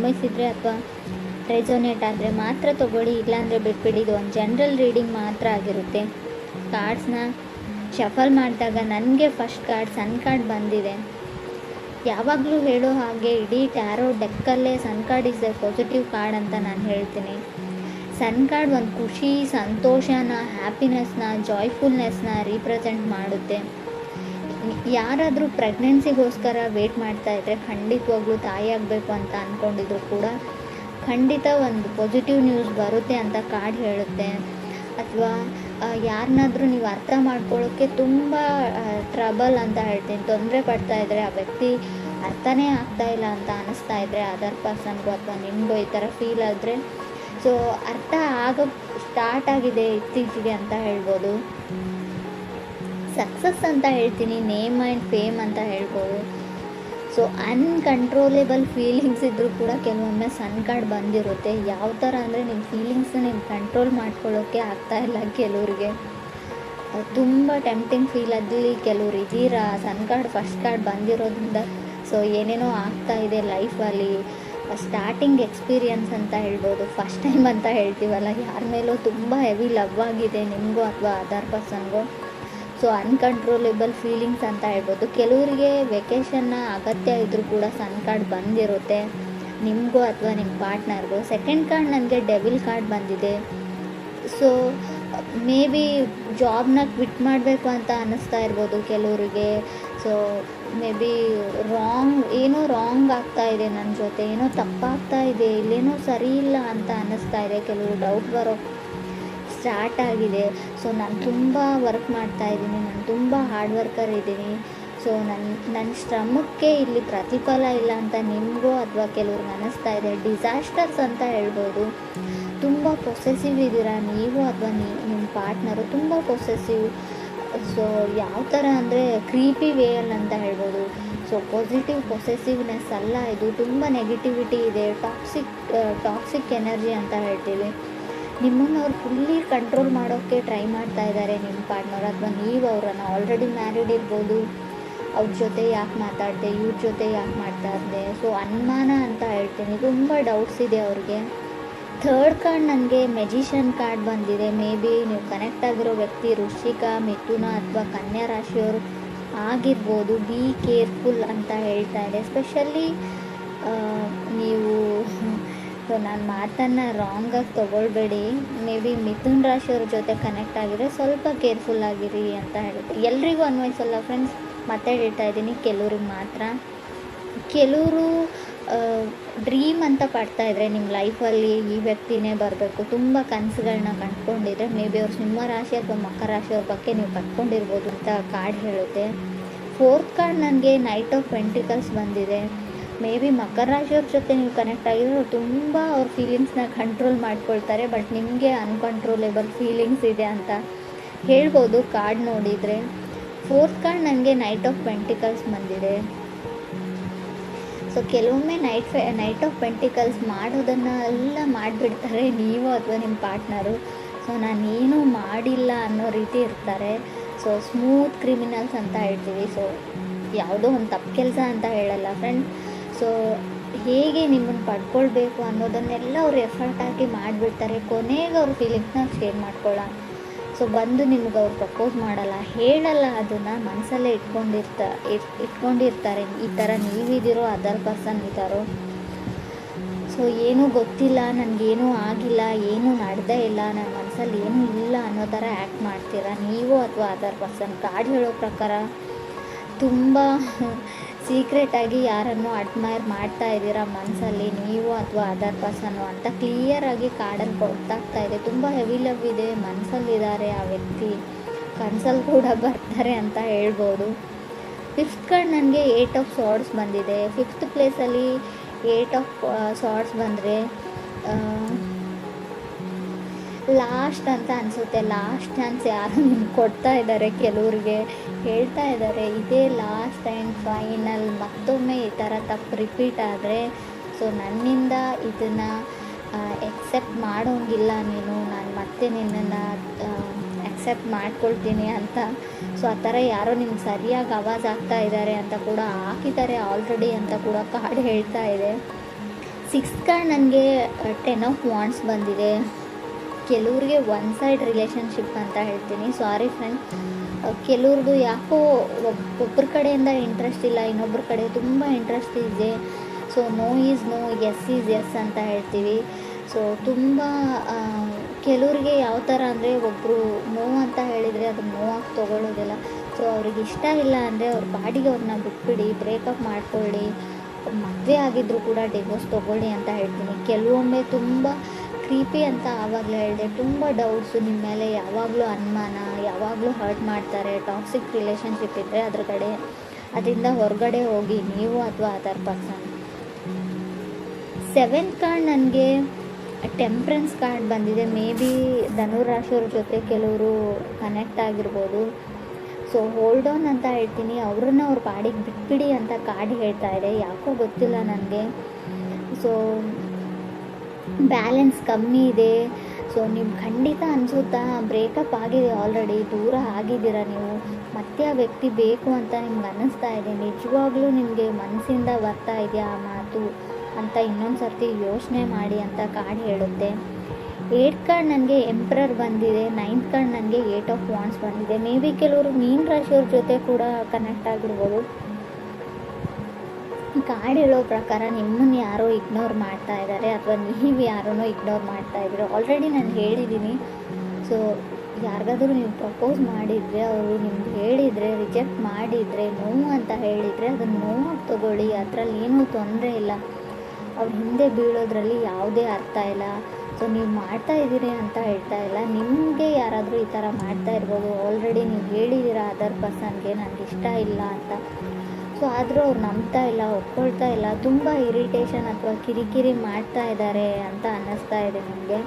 ಅನ್ವಯಿಸಿದರೆ ಅಥವಾ ರೆಸೊನೇಟ್ ಆದರೆ ಮಾತ್ರ ತೊಗೊಳ್ಳಿ, ಇಲ್ಲಾಂದರೆ ಬಿಟ್ಬಿಡಿ. ಇದು ಒಂದು ಜನರಲ್ ರೀಡಿಂಗ್ ಮಾತ್ರ ಆಗಿರುತ್ತೆ. ಕಾರ್ಡ್ಸ್ನ ಶಫಲ್ ಮಾಡಿದಾಗ ನನಗೆ ಫಸ್ಟ್ ಕಾರ್ಡ್ ಸನ್ ಕಾರ್ಡ್ ಬಂದಿದೆ. ಯಾವಾಗಲೂ ಹೇಳೋ ಹಾಗೆ ಇಡೀ ಟ್ಯಾರೋ ಡೆಕ್ಕಲ್ಲೇ sun card is a positive card ಅಂತ ನಾನು ಹೇಳ್ತೀನಿ. ಸನ್ ಕಾರ್ಡ್ ಒಂದು ಖುಷಿ, ಸಂತೋಷನ, ಹ್ಯಾಪಿನೆಸ್ನ, ಜಾಯ್ಫುಲ್ನೆಸ್ನ ರೀಪ್ರೆಸೆಂಟ್ ಮಾಡುತ್ತೆ. ಯಾರಾದರೂ ಪ್ರೆಗ್ನೆನ್ಸಿಗೋಸ್ಕರ ವೇಟ್ ಮಾಡ್ತಾಯಿದ್ರೆ, ಖಂಡಿತವಾಗ್ಲೂ ತಾಯಿ ಆಗಬೇಕು ಅಂತ ಅಂದ್ಕೊಂಡಿದ್ರು ಕೂಡ ಖಂಡಿತ ಒಂದು ಪಾಸಿಟಿವ್ ನ್ಯೂಸ್ ಬರುತ್ತೆ ಅಂತ ಕಾರ್ಡ್ ಹೇಳುತ್ತೆ. ಅಥವಾ ಯಾರನ್ನಾದರೂ ನೀವು ಅರ್ಥ ಮಾಡ್ಕೊಳ್ಳೋಕ್ಕೆ ತುಂಬ ಟ್ರಬಲ್ ಅಂತ ಹೇಳ್ತೀನಿ, ತೊಂದರೆ ಪಡ್ತಾಯಿದ್ರೆ, ಆ ವ್ಯಕ್ತಿ ಅರ್ಥನೇ ಆಗ್ತಾಯಿಲ್ಲ ಅಂತ ಅನ್ನಿಸ್ತಾ ಇದ್ದರೆ ಅದರ್ ಪರ್ಸನ್ಗೂ ಅಥವಾ ನಿಮಗೂ ಈ ಥರ ಫೀಲ್ ಆದರೆ, ಸೊ ಅರ್ಥ ಸ್ಟಾರ್ಟ್ ಆಗಿದೆ ಇತ್ತೀಚೆಗೆ ಅಂತ ಹೇಳ್ಬೋದು. ಸಕ್ಸಸ್ ಅಂತ ಹೇಳ್ತೀನಿ, ನೇಮ್ ಆ್ಯಂಡ್ ಫೇಮ್ ಅಂತ ಹೇಳ್ಬೋದು. ಸೊ ಅನ್ಕಂಟ್ರೋಲೇಬಲ್ ಫೀಲಿಂಗ್ಸ್ ಇದ್ದರೂ ಕೂಡ ಕೆಲವೊಮ್ಮೆ ಸನ್ ಕಾರ್ಡ್ ಬಂದಿರುತ್ತೆ. ಯಾವ ಥರ ಅಂದರೆ ನಿಮ್ಮ ಫೀಲಿಂಗ್ಸ್ನ ನೀವು ಕಂಟ್ರೋಲ್ ಮಾಡ್ಕೊಳ್ಳೋಕ್ಕೆ ಆಗ್ತಾಯಿಲ್ಲ. ಕೆಲವ್ರಿಗೆ ತುಂಬ ಟೆಂಪ್ಟಿಂಗ್ ಫೀಲಲ್ಲಿ ಕೆಲವ್ರು ಇದ್ದೀರಾ. ಸನ್ ಕಾರ್ಡ್ ಫಸ್ಟ್ ಕಾರ್ಡ್ ಬಂದಿರೋದ್ರಿಂದ ಸೊ ಏನೇನೋ ಆಗ್ತಾಯಿದೆ ಲೈಫಲ್ಲಿ. ಸ್ಟಾರ್ಟಿಂಗ್ ಎಕ್ಸ್ಪೀರಿಯನ್ಸ್ ಅಂತ ಹೇಳ್ಬೋದು, ಫಸ್ಟ್ ಟೈಮ್ ಅಂತ ಹೇಳ್ತೀವಲ್ಲ, ಯಾರ ಮೇಲೂ ತುಂಬ ಹೆವಿ ಲವ್ ಆಗಿದೆ ನಿಮಗೂ ಅಥವಾ ಅದರ್ ಪರ್ಸನ್ಗೂ. ಸೊ ಅನ್ಕಂಟ್ರೋಲೇಬಲ್ ಫೀಲಿಂಗ್ಸ್ ಅಂತ ಹೇಳ್ಬೋದು. ಕೆಲವರಿಗೆ ವೆಕೇಷನ್ನ ಅಗತ್ಯ ಇದ್ದರೂ ಕೂಡ ಸನ್ ಕಾರ್ಡ್ ಬಂದಿರುತ್ತೆ ನಿಮಗೂ ಅಥವಾ ನಿಮ್ಮ ಪಾರ್ಟ್ನರ್ಗೂ. ಸೆಕೆಂಡ್ ಕಾರ್ಡ್ ನನಗೆ ಡೆವಿಲ್ ಕಾರ್ಡ್ ಬಂದಿದೆ. ಸೊ ಮೇ ಬಿ ಜಾಬ್ನ ಕ್ವಿಟ್ ಮಾಡಬೇಕು ಅಂತ ಅನ್ನಿಸ್ತಾ ಇರ್ಬೋದು ಕೆಲವರಿಗೆ. ಸೊ ಮೇ ಬಿ ಏನೋ ರಾಂಗ್ ಆಗ್ತಾಯಿದೆ, ನನ್ನ ಜೊತೆ ಏನೋ ತಪ್ಪಾಗ್ತಾ ಇದೆ, ಇಲ್ಲೇನೋ ಸರಿ ಇಲ್ಲ ಅಂತ ಅನ್ನಿಸ್ತಾ ಇದೆ. ಕೆಲವರು ಡೌಟ್ ಬರೋ ಸ್ಟಾರ್ಟ್ ಆಗಿದೆ. ಸೊ ನಾನು ತುಂಬ ವರ್ಕ್ ಮಾಡ್ತಾಯಿದ್ದೀನಿ, ನಾನು ತುಂಬ ಹಾರ್ಡ್ ವರ್ಕರ್ ಇದ್ದೀನಿ. ಸೊ ನನ್ನ ಶ್ರಮಕ್ಕೆ ಇಲ್ಲಿ ಪ್ರತಿಫಲ ಇಲ್ಲ ಅಂತ ನಿಮಗೂ ಅಥವಾ ಕೆಲವ್ರಿಗೆ ಅನ್ನಿಸ್ತಾ ಇದೆ. ಡಿಸಾಸ್ಟರ್ಸ್ ಅಂತ ಹೇಳ್ಬೋದು. ತುಂಬ ಪೊಸೆಸಿವ್ ಇದ್ದೀರಾ ನೀವು ಅಥವಾ ನಿಮ್ಮ ಪಾರ್ಟ್ನರು ತುಂಬ ಪೊಸೆಸಿವ್. ಸೊ ಯಾವ ಥರ ಅಂದರೆ ಕ್ರೀಪಿ ವೇಯಲ್ಲಿ ಅಂತ ಹೇಳ್ಬೋದು. ಸೊ ಪಾಸಿಟಿವ್ ಪೊಸೆಸಿವ್ನೆಸ್ ಅಲ್ಲ ಇದು, ತುಂಬ ನೆಗೆಟಿವಿಟಿ ಇದೆ, ಟಾಕ್ಸಿಕ್ ಎನರ್ಜಿ ಅಂತ ಹೇಳ್ತೀವಿ. ನಿಮ್ಮನ್ನು ಅವ್ರು ಫುಲ್ಲಿ ಕಂಟ್ರೋಲ್ ಮಾಡೋಕ್ಕೆ ಟ್ರೈ ಮಾಡ್ತಾ ಇದ್ದಾರೆ ನಿಮ್ಮ ಪಾರ್ಟ್ನರ್, ಅಥವಾ ನೀವು ಅವರನ್ನು ಆಲ್ರೆಡಿ ಮ್ಯಾರಿಡ್ ಇರ್ಬೋದು. ಅವ್ರ ಜೊತೆ ಯಾಕೆ ಮಾತಾಡಿದೆ, ಇವ್ರ ಜೊತೆ ಯಾಕೆ ಮಾಡ್ತಾ ಇದ್ದೆ. ಸೊ ಅನುಮಾನ ಅಂತ ಹೇಳ್ತೀನಿ, ತುಂಬ ಡೌಟ್ಸ್ ಇದೆ ಅವ್ರಿಗೆ. ಥರ್ಡ್ ಕಾರ್ಡ್ ನನಗೆ ಮೆಜಿಷಿಯನ್ ಕಾರ್ಡ್ ಬಂದಿದೆ. ಮೇ ಬಿ ನೀವು ಕನೆಕ್ಟ್ ಆಗಿರೋ ವ್ಯಕ್ತಿ ವೃಶ್ಚಿಕ, ಮಿಥುನ ಅಥವಾ ಕನ್ಯಾ ರಾಶಿಯವರು ಆಗಿರ್ಬೋದು. ಬಿ ಕೇರ್ಫುಲ್ ಅಂತ ಹೇಳ್ತಾ ಇದೆ. ಎಸ್ಪೆಷಲಿ ನೀವು ಸೊ ನಾನು ಮಾತನ್ನು ರಾಂಗಾಗಿ ತೊಗೊಳ್ಬೇಡಿ. ಮೇ ಬಿ ಮಿಥುನ್ ರಾಶಿಯವ್ರ ಜೊತೆ ಕನೆಕ್ಟ್ ಆಗಿದ್ರೆ ಸ್ವಲ್ಪ ಕೇರ್ಫುಲ್ ಆಗಿರಿ ಅಂತ ಹೇಳುತ್ತೆ. ಎಲ್ರಿಗೂ ಅನ್ವಯಿಸಲ್ಲ ಫ್ರೆಂಡ್ಸ್, ಮತ್ತೆ ಹೇಳ್ತಾ ಇದ್ದೀನಿ, ಕೆಲವ್ರಿಗೆ ಮಾತ್ರ. ಕೆಲವರು ಡ್ರೀಮ್ ಅಂತ ಪಡ್ತಾಯಿದ್ರೆ ನಿಮ್ಮ ಲೈಫಲ್ಲಿ ಈ ವ್ಯಕ್ತಿನೇ ಬರಬೇಕು, ತುಂಬ ಕನಸುಗಳನ್ನ ಕಂಡುಕೊಂಡಿದ್ರೆ ಮೇ ಬಿ ಅವ್ರು ಸಿಂಹ ರಾಶಿ ಅಥವಾ ಮಕರ ರಾಶಿಯವ್ರ ಬಗ್ಗೆ ನೀವು ಕಟ್ಕೊಂಡಿರ್ಬೋದು ಅಂತ ಕಾರ್ಡ್ ಹೇಳುತ್ತೆ. ಫೋರ್ತ್ ಕಾರ್ಡ್ ನನಗೆ ನೈಟ್ ಆಫ್ ಪೆಂಟಿಕಲ್ಸ್ ಬಂದಿದೆ. ಮೇ ಬಿ ಮಕರ ರಾಶಿಯವ್ರ ಜೊತೆ ನೀವು ಕನೆಕ್ಟ್ ಆಗಿದ್ರೆ ತುಂಬ ಅವ್ರ ಫೀಲಿಂಗ್ಸ್ನ ಕಂಟ್ರೋಲ್ ಮಾಡ್ಕೊಳ್ತಾರೆ, ಬಟ್ ನಿಮಗೆ ಅನ್ಕಂಟ್ರೋಲೇಬಲ್ ಫೀಲಿಂಗ್ಸ್ ಇದೆ ಅಂತ ಹೇಳ್ಬೋದು ಕಾರ್ಡ್ ನೋಡಿದರೆ. ಫೋರ್ತ್ ಕಾರ್ಡ್ ನನಗೆ ನೈಟ್ ಆಫ್ ಪೆಂಟಿಕಲ್ಸ್ ಬಂದಿದೆ. ಸೊ ಕೆಲವೊಮ್ಮೆ ನೈಟ್ ಆಫ್ ಪೆಂಟಿಕಲ್ಸ್ ಮಾಡೋದನ್ನು ಎಲ್ಲ ಮಾಡಿಬಿಡ್ತಾರೆ ನೀವು ಅಥವಾ ನಿಮ್ಮ ಪಾರ್ಟ್ನರು. ಸೊ ನಾನೇನೂ ಮಾಡಿಲ್ಲ ಅನ್ನೋ ರೀತಿ ಇರ್ತಾರೆ. ಸೊ ಸ್ಮೂತ್ ಕ್ರಿಮಿನಲ್ಸ್ ಅಂತ ಹೇಳ್ತೀವಿ. ಸೊ ಯಾವುದೋ ಒಂದು ತಪ್ಪು ಕೆಲಸ ಅಂತ ಹೇಳಲ್ಲ ಫ್ರೆಂಡ್. ಸೊ ಹೇಗೆ ನಿಮ್ಮನ್ನು ಪಡ್ಕೊಳ್ಬೇಕು ಅನ್ನೋದನ್ನೆಲ್ಲ ಅವ್ರು ಎಫರ್ಟ್ ಹಾಕಿ ಮಾಡಿಬಿಡ್ತಾರೆ. ಕೊನೆಗೆ ಅವ್ರ ಫೀಲಿಂಗ್ಸ್ನ ಶೇರ್ ಮಾಡ್ಕೊಳ್ಳ. ಸೊ ಬಂದು ನಿಮ್ಗೆ ಅವ್ರು ಪ್ರಪೋಸ್ ಮಾಡಲ್ಲ, ಹೇಳಲ್ಲ, ಅದನ್ನು ಮನಸ್ಸಲ್ಲೇ ಇಟ್ಕೊಂಡಿರ್ತಾರೆ. ಈ ಥರ ನೀವಿದ್ದೀರೋ ಅದರ್ ಪರ್ಸನ್ ಇದ್ದಾರೋ. ಸೊ ಏನೂ ಗೊತ್ತಿಲ್ಲ, ನನಗೇನೂ ಆಗಿಲ್ಲ, ಏನೂ ನಡೆದೇ ಇಲ್ಲ, ನನ್ನ ಮನಸ್ಸಲ್ಲಿ ಏನೂ ಇಲ್ಲ ಅನ್ನೋ ಥರ ಆ್ಯಕ್ಟ್ ಮಾಡ್ತೀರಾ ನೀವು ಅಥವಾ ಅದರ್ ಪರ್ಸನ್. ಕಾರ್ಡ್ ಹೇಳೋ ಪ್ರಕಾರ ತುಂಬ ಸೀಕ್ರೆಟಾಗಿ ಯಾರನ್ನು ಅಡ್ಮೈರ್ ಮಾಡ್ತಾ ಇದ್ದೀರಾ ಮನಸ್ಸಲ್ಲಿ ನೀವು ಅಥವಾ ಅದರ್ ಪರ್ಸನ್ನು ಅಂತ ಕ್ಲಿಯರಾಗಿ ಕಾರ್ಡಲ್ಲಿ ಗೊತ್ತಾಗ್ತಾ ಇದೆ. ತುಂಬ ಹೆವಿ ಲವ್ ಇದೆ, ಮನಸ್ಸಲ್ಲಿದ್ದಾರೆ ಆ ವ್ಯಕ್ತಿ, ಕನಸಲ್ಲಿ ಕೂಡ ಬರ್ತಾರೆ ಅಂತ ಹೇಳ್ಬೋದು. ಫಿಫ್ತ್ ಕಾರ್ಡ್ ನನಗೆ 8 ಆಫ್ ಸಾರ್ಡ್ಸ್ ಬಂದಿದೆ. ಫಿಫ್ತ್ ಪ್ಲೇಸಲ್ಲಿ 8 ಆಫ್ ಸಾರ್ಡ್ಸ್ ಬಂದರೆ ಲಾಸ್ಟ್ ಅಂತ ಅನಿಸುತ್ತೆ. ಲಾಸ್ಟ್ ಚಾನ್ಸ್ ಯಾರು ನಿಮ್ಗೆ ಕೊಡ್ತಾ ಇದ್ದಾರೆ, ಕೆಲವ್ರಿಗೆ ಹೇಳ್ತಾ ಇದ್ದಾರೆ ಇದೇ ಲಾಸ್ಟ್ ಆ್ಯಂಡ್ ಫೈನಲ್. ಮತ್ತೊಮ್ಮೆ ಈ ಥರ ತಪ್ಪು ರಿಪೀಟ್ ಆದರೆ ಸೊ ನನ್ನಿಂದ ಇದನ್ನು ಎಕ್ಸೆಪ್ಟ್ ಮಾಡೋಂಗಿಲ್ಲ ನೀನು, ನಾನು ಮತ್ತೆ ನಿನ್ನನ್ನು ಎಕ್ಸೆಪ್ಟ್ ಮಾಡ್ಕೊಳ್ತೀನಿ ಅಂತ. ಸೊ ಆ ಥರ ಯಾರೋ ನಿಮ್ಗೆ ಸರಿಯಾಗಿ ಆವಾಜ್ ಆಗ್ತಾ ಇದ್ದಾರೆ ಅಂತ ಕೂಡ ಹಾಕಿದ್ದಾರೆ ಆಲ್ರೆಡಿ ಅಂತ ಕೂಡ ಕಾರ್ಡ್ ಹೇಳ್ತಾ ಇದೆ. ಸಿಕ್ಸ್ತ್ ಕಾರ್ಡ್ ನನಗೆ 10 ಆಫ್ ವಾಂಡ್ಸ್ ಬಂದಿದೆ. ಕೆಲವ್ರಿಗೆ ಒನ್ ಸೈಡ್ ರಿಲೇಷನ್ಶಿಪ್ ಅಂತ ಹೇಳ್ತೀನಿ. ಸಾರಿ ಫ್ರೆಂಡ್, ಕೆಲವ್ರದ್ದು ಯಾಕೋ ಒಬ್ಬರ ಕಡೆಯಿಂದ ಇಂಟ್ರೆಸ್ಟ್ ಇಲ್ಲ, ಇನ್ನೊಬ್ಬರ ಕಡೆ ತುಂಬ ಇಂಟ್ರೆಸ್ಟ್ ಇದೆ. So no is no, yes is yes ಅಂತ ಹೇಳ್ತೀವಿ. ಸೊ ತುಂಬ ಕೆಲವ್ರಿಗೆ ಯಾವ ಥರ ಅಂದರೆ, ಒಬ್ಬರು ನೋ ಅಂತ ಹೇಳಿದರೆ ಅದನ್ನು ನೋವಾಗಿ ತೊಗೊಳ್ಳೋದಿಲ್ಲ. ಸೊ ಅವ್ರಿಗೆ ಇಷ್ಟ ಇಲ್ಲ ಅಂದರೆ ಅವ್ರ ಪಾಡಿಗೆ ಅವ್ರನ್ನ ಬಿಟ್ಬಿಡಿ, ಬ್ರೇಕಪ್ ಮಾಡ್ಕೊಳ್ಳಿ, ಮದುವೆ ಆಗಿದ್ದರೂ ಕೂಡ ಡಿವೋರ್ಸ್ ತೊಗೊಳ್ಳಿ ಅಂತ ಹೇಳ್ತೀನಿ. ಕೆಲವೊಮ್ಮೆ ತುಂಬ ಕ್ರೀಪಿ ಅಂತ ಆವಾಗಲೇ ಹೇಳಿದೆ, ತುಂಬ ಡೌಟ್ಸು ನಿಮ್ಮ ಮೇಲೆ, ಯಾವಾಗಲೂ ಅನುಮಾನ, ಯಾವಾಗಲೂ ಹರ್ಟ್ ಮಾಡ್ತಾರೆ. ಟಾಕ್ಸಿಕ್ ರಿಲೇಷನ್ಶಿಪ್ ಇದ್ದರೆ ಅದರಿಂದ ಹೊರಗಡೆ ಹೋಗಿ, ನೀವು ಅಥವಾ ಅದರ್ ಪರ್ಸನ್. 7th ಕಾರ್ಡ್ ನನಗೆ ಟೆಂಪ್ರೆನ್ಸ್ ಕಾರ್ಡ್ ಬಂದಿದೆ. ಮೇ ಬಿ ಧನುರಾಶಿಯವ್ರ ಜೊತೆ ಕೆಲವರು ಕನೆಕ್ಟ್ ಆಗಿರ್ಬೋದು. ಸೊ ಹೋಲ್ಡ್ ಆನ್ ಅಂತ ಹೇಳ್ತೀನಿ. ಅವ್ರನ್ನ ಅವ್ರ ಪಾಡಿಗೆ ಬಿಟ್ಬಿಡಿ ಅಂತ ಕಾರ್ಡ್ ಹೇಳ್ತಾ ಇದೆ, ಯಾಕೋ ಗೊತ್ತಿಲ್ಲ ನನಗೆ. ಸೊ ಬ್ಯಾಲೆನ್ಸ್ ಕಮ್ಮಿ ಇದೆ. ಸೊ ನೀವು ಖಂಡಿತ ಅನಿಸುತ್ತಾ ಬ್ರೇಕಪ್ ಆಗಿದೆ, ಆಲ್ರೆಡಿ ದೂರ ಆಗಿದ್ದೀರಾ ನೀವು, ಮತ್ತೆ ಆ ವ್ಯಕ್ತಿ ಬೇಕು ಅಂತ ನಿಮ್ಗೆ ಅನ್ನಿಸ್ತಾ ಇದೆ, ನಿಜವಾಗ್ಲೂ ನಿಮಗೆ ಮನಸ್ಸಿಂದ ಬರ್ತಾ ಇದೆಯಾ ಆ ಮಾತು ಅಂತ ಇನ್ನೊಂದು ಸರ್ತಿ ಯೋಚನೆ ಮಾಡಿ ಅಂತ ಕಾರ್ಡ್ ಹೇಳುತ್ತೆ. 8th ಕಾರ್ಡ್ ನನಗೆ ಎಂಪ್ರರ್ ಬಂದಿದೆ. 9th ಕಾರ್ಡ್ ನನಗೆ 8 ಆಫ್ ವಾಂಡ್ಸ್ ಬಂದಿದೆ. ಮೇ ಬಿ ಕೆಲವರು ಮೀನ ರಾಶಿಯವ್ರ ಜೊತೆ ಕೂಡ ಕನೆಕ್ಟ್ ಆಗಿರ್ಬೋದು. ಕಾರ್ಡ್ ಹೇಳೋ ಪ್ರಕಾರ ನಿಮ್ಮನ್ನು ಯಾರೋ ಇಗ್ನೋರ್ ಮಾಡ್ತಾ ಇದ್ದಾರೆ, ಅಥವಾ ನೀವು ಯಾರನ್ನೋ ಇಗ್ನೋರ್ ಮಾಡ್ತಾ ಇದ್ದೀರೋ. ಆಲ್ರೆಡಿ ನಾನು ಹೇಳಿದ್ದೀನಿ. ಸೊ ಯಾರಿಗಾದ್ರೂ ನೀವು ಪ್ರಪೋಸ್ ಮಾಡಿದರೆ, ಅವರು ನಿಮ್ಗೆ ಹೇಳಿದರೆ, ರಿಜೆಕ್ಟ್ ಮಾಡಿದರೆ, ನೋವು ಅಂತ ಹೇಳಿದರೆ ಅದನ್ನು ನೋವಾಗಿ ತೊಗೊಳ್ಳಿ, ಅದರಲ್ಲಿ ಏನೂ ತೊಂದರೆ ಇಲ್ಲ. ಅವ್ರ ಹಿಂದೆ ಬೀಳೋದ್ರಲ್ಲಿ ಯಾವುದೇ ಅರ್ಥ ಇಲ್ಲ. ಸೊ ನೀವು ಮಾಡ್ತಾ ಇದ್ದೀರಿ ಅಂತ ಹೇಳ್ತಾ ಇಲ್ಲ, ನಿಮಗೆ ಯಾರಾದರೂ ಈ ಥರ ಮಾಡ್ತಾ ಇರ್ಬೋದು. ಆಲ್ರೆಡಿ ನೀವು ಹೇಳಿದ್ದೀರಾ ಅದರ್ ಪರ್ಸನ್ಗೆ ನನಗೆ ಇಷ್ಟ ಇಲ್ಲ ಅಂತ. ಸೊ ಆದರೂ ಅವ್ರು ನಂಬ್ತಾ ಇಲ್ಲ, ಒಪ್ಕೊಳ್ತಾ ಇಲ್ಲ, ತುಂಬ ಇರಿಟೇಷನ್ ಅಥವಾ ಕಿರಿಕಿರಿ ಮಾಡ್ತಾ ಇದ್ದಾರೆ ಅಂತ ಅನ್ನಿಸ್ತಾ ಇದೆ ನಿಮಗೆ.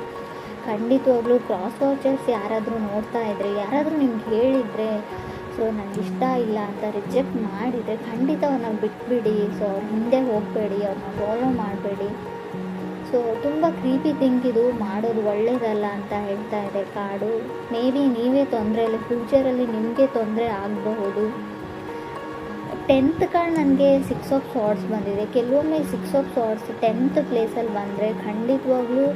ಖಂಡಿತವಾಗ್ಲೂ ಕ್ರಾಸ್ ವಾಚರ್ಸ್ ಯಾರಾದರೂ ನೋಡ್ತಾ ಇದ್ದರೆ, ಯಾರಾದರೂ ನಿಮ್ಗೆ ಹೇಳಿದರೆ, ಸೊ ನನಗೆ ಇಷ್ಟ ಇಲ್ಲ ಅಂತ ರಿಜೆಕ್ಟ್ ಮಾಡಿದರೆ ಖಂಡಿತ ಅವ್ರನ್ನ ಬಿಟ್ಬಿಡಿ. ಸೊ ಅವ್ರ ಹಿಂದೆ ಹೋಗಬೇಡಿ, ಅವ್ರನ್ನ ಫಾಲೋ ಮಾಡಬೇಡಿ. ಸೊ ತುಂಬ ಕ್ರೀಪಿ ಥಿಂಕ್ ಇದು, ಮಾಡೋದು ಒಳ್ಳೆಯದಲ್ಲ ಅಂತ ಹೇಳ್ತಾ ಇದೆ ಕಾರ್ಡು. ಮೇ ಬಿ ನೀವೇ ತೊಂದರೆಯಲ್ಲಿ, ಫ್ಯೂಚರಲ್ಲಿ ನಿಮಗೆ ತೊಂದರೆ ಆಗಬಹುದು. 10th ಕಾರ್ಡ್ ನನಗೆ 6 ಆಫ್ ಸಾರ್ಡ್ಸ್ ಬಂದಿದೆ. ಕೆಲವೊಮ್ಮೆ 6 ಆಫ್ ಸಾರ್ಡ್ಸ್ 10th ಪ್ಲೇಸಲ್ಲಿ ಬಂದರೆ ಖಂಡಿತವಾಗ್ಲೂ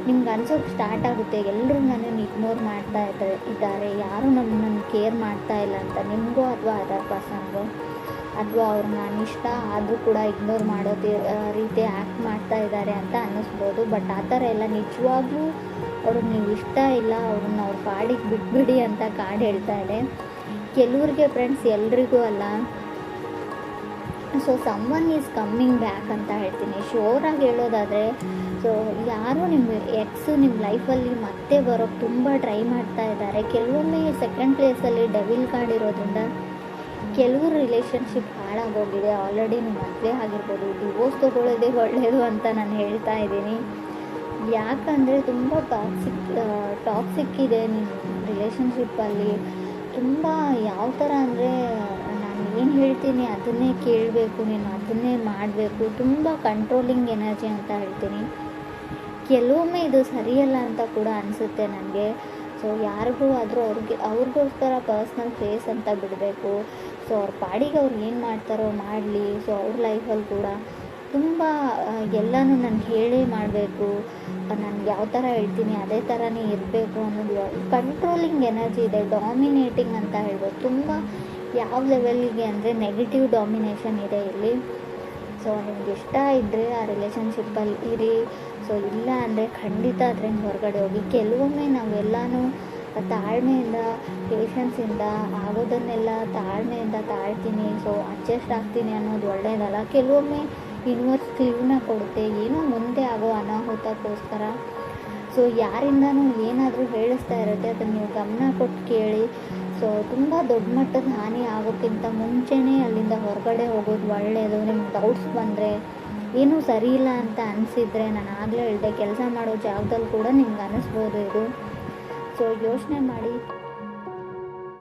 ನಿಮ್ಗೆ ಅನ್ಸೋಕ್ಕೆ ಸ್ಟಾರ್ಟ್ ಆಗುತ್ತೆ, ಎಲ್ಲರೂ ನನ್ನನ್ನು ಇಗ್ನೋರ್ ಮಾಡ್ತಾ ಇದ್ದಾರೆ, ಯಾರೂ ನನ್ನನ್ನು ಕೇರ್ ಮಾಡ್ತಾ ಇಲ್ಲ ಅಂತ. ನಿಮಗೋ ಅಥವಾ ಅದರ್ ಪರ್ಸನ್ಗೋ, ಅಥವಾ ಅವ್ರನ್ನ ನಾನು ಇಷ್ಟ ಆದರೂ ಕೂಡ ಇಗ್ನೋರ್ ಮಾಡೋ ರೀತಿ ಆ್ಯಕ್ಟ್ ಮಾಡ್ತಾ ಇದ್ದಾರೆ ಅಂತ ಅನ್ನಿಸ್ಬೋದು. ಬಟ್ ಆ ಥರ ಎಲ್ಲ, ನಿಜವಾಗ್ಲೂ ಅವ್ರಿಗೆ ನೀವು ಇಷ್ಟ ಇಲ್ಲ, ಅವ್ರನ್ನ ಅವ್ರ ಪಾಡಿಗೆ ಬಿಟ್ಬಿಡಿ ಅಂತ ಕಾರ್ಡ್ ಹೇಳ್ತಾ ಇದೆ. ಕೆಲವ್ರಿಗೆ ಫ್ರೆಂಡ್ಸ್, ಎಲ್ರಿಗೂ ಅಲ್ಲ. So someone is coming back ಅಂತ ಹೇಳ್ತೀನಿ. ಶೋರಾಗಿ ಹೇಳೋದಾದರೆ, ಸೊ ಯಾರು ನಿಮ್ಮ ಎಕ್ಸು ನಿಮ್ಮ ಲೈಫಲ್ಲಿ ಮತ್ತೆ ಬರೋಕ್ಕೆ ತುಂಬ ಟ್ರೈ ಮಾಡ್ತಾ ಇದ್ದಾರೆ. ಕೆಲವೊಮ್ಮೆ 2nd ಪ್ಲೇಸಲ್ಲಿ ಡೆವಿಲ್ ಕಾರ್ಡ್ ಇರೋದ್ರಿಂದ ಕೆಲವರು ರಿಲೇಷನ್ಶಿಪ್ ಹಾಳಾಗೋಗಿದೆ. ಆಲ್ರೆಡಿ ನಿಮ್ಮ ಮದುವೆ ಆಗಿರ್ಬೋದು, ಡಿವೋರ್ಸ್ ತೊಗೊಳ್ಳೋದೇ ಒಳ್ಳೆಯದು ಅಂತ ನಾನು ಹೇಳ್ತಾ ಇದ್ದೀನಿ. ಯಾಕಂದರೆ ತುಂಬ ಟಾಕ್ಸಿಕ್ ಇದೆ ನಿಮ್ಮ ರಿಲೇಷನ್ಶಿಪ್ಪಲ್ಲಿ. ತುಂಬ ಯಾವ ಥರ ಅಂದರೆ, ನಾನು ಏನು ಹೇಳ್ತೀನಿ ಅದನ್ನೇ ಕೇಳಬೇಕು, ನೀನು ಅದನ್ನೇ ಮಾಡಬೇಕು, ತುಂಬ ಕಂಟ್ರೋಲಿಂಗ್ ಎನರ್ಜಿ ಅಂತ ಹೇಳ್ತೀನಿ. ಕೆಲವೊಮ್ಮೆ ಇದು ಸರಿಯಲ್ಲ ಅಂತ ಕೂಡ ಅನಿಸುತ್ತೆ ನನಗೆ. ಸೊ ಯಾರಿಗೂ ಆದರೂ ಅವ್ರಿಗೋಸ್ಕರ ಪರ್ಸ್ನಲ್ ಫೇಸ್ ಅಂತ ಬಿಡಬೇಕು. ಸೊ ಅವ್ರ ಪಾಡಿಗೆ ಅವ್ರು ಏನು ಮಾಡ್ತಾರೋ ಮಾಡಲಿ. ಸೊ ಅವ್ರ ಲೈಫಲ್ಲಿ ಕೂಡ ತುಂಬ ಎಲ್ಲನೂ ನಾನು ಹೇಳೇ ಮಾಡಬೇಕು, ನಾನು ಯಾವ ಥರ ಹೇಳ್ತೀನಿ ಅದೇ ಥರನೇ ಇರಬೇಕು ಅನ್ನೋದು ಕಂಟ್ರೋಲಿಂಗ್ ಎನರ್ಜಿ ಇದೆ. ಡಾಮಿನೇಟಿಂಗ್ ಅಂತ ಹೇಳ್ಬೋದು. ತುಂಬ ಯಾವ ಲೆವೆಲ್ಗೆ ಅಂದರೆ ನೆಗೆಟಿವ್ ಡಾಮಿನೇಷನ್ ಇದೆ ಇಲ್ಲಿ. ಸೊ ನಿಮ್ಗೆ ಇಷ್ಟ ಇದ್ದರೆ ಆ ರಿಲೇಷನ್ಶಿಪ್ಪಲ್ಲಿ ಇರಿ. ಸೊ ಇಲ್ಲ ಅಂದರೆ ಖಂಡಿತ ಅದರಿಂದ ಹೊರಗಡೆ ಹೋಗಿ. ಕೆಲವೊಮ್ಮೆ ನಾವೆಲ್ಲನೂ ತಾಳ್ಮೆಯಿಂದ, ಪೇಷನ್ಸಿಂದ ಆಗೋದನ್ನೆಲ್ಲ ತಾಳ್ಮೆಯಿಂದ ತಾಳ್ತೀನಿ, ಸೊ ಅಡ್ಜಸ್ಟ್ ಆಗ್ತೀನಿ ಅನ್ನೋದು ಒಳ್ಳೆಯದಲ್ಲ. ಕೆಲವೊಮ್ಮೆ ಯೂನಿವರ್ಸ್ ಕ್ಲೂನ ಕೊಡುತ್ತೆ, ಏನೋ ಮುಂದೆ ಆಗೋ ಅನಾಹುತಕ್ಕೋಸ್ಕರ. ಸೊ ಯಾರಿಂದನೂ ಏನಾದರೂ ಹೇಳಿಸ್ತಾ ಇರುತ್ತೆ, ಅದನ್ನು ನೀವು ಗಮನ ಕೊಟ್ಟು ಕೇಳಿ. ಸೊ ತುಂಬ ದೊಡ್ಡ ಮಟ್ಟದ ಹಾನಿ ಆಗೋಕ್ಕಿಂತ ಮುಂಚೆನೇ ಅಲ್ಲಿಂದ ಹೊರಗಡೆ ಹೋಗೋದು ಒಳ್ಳೆಯದು. ನಿಮ್ಗೆ ಡೌಟ್ಸ್ ಬಂದರೆ, ಏನೂ ಸರಿ ಇಲ್ಲ ಅಂತ ಅನಿಸಿದರೆ, ನಾನು ಆಗಲೇ ಹೇಳಿದೆ, ಕೆಲಸ ಮಾಡೋ ಜಾಗದಲ್ಲಿ ಕೂಡ ನಿಮ್ಗೆ ಅನ್ನಿಸ್ಬೋದು ಇದು. ಸೊ ಯೋಚನೆ ಮಾಡಿ.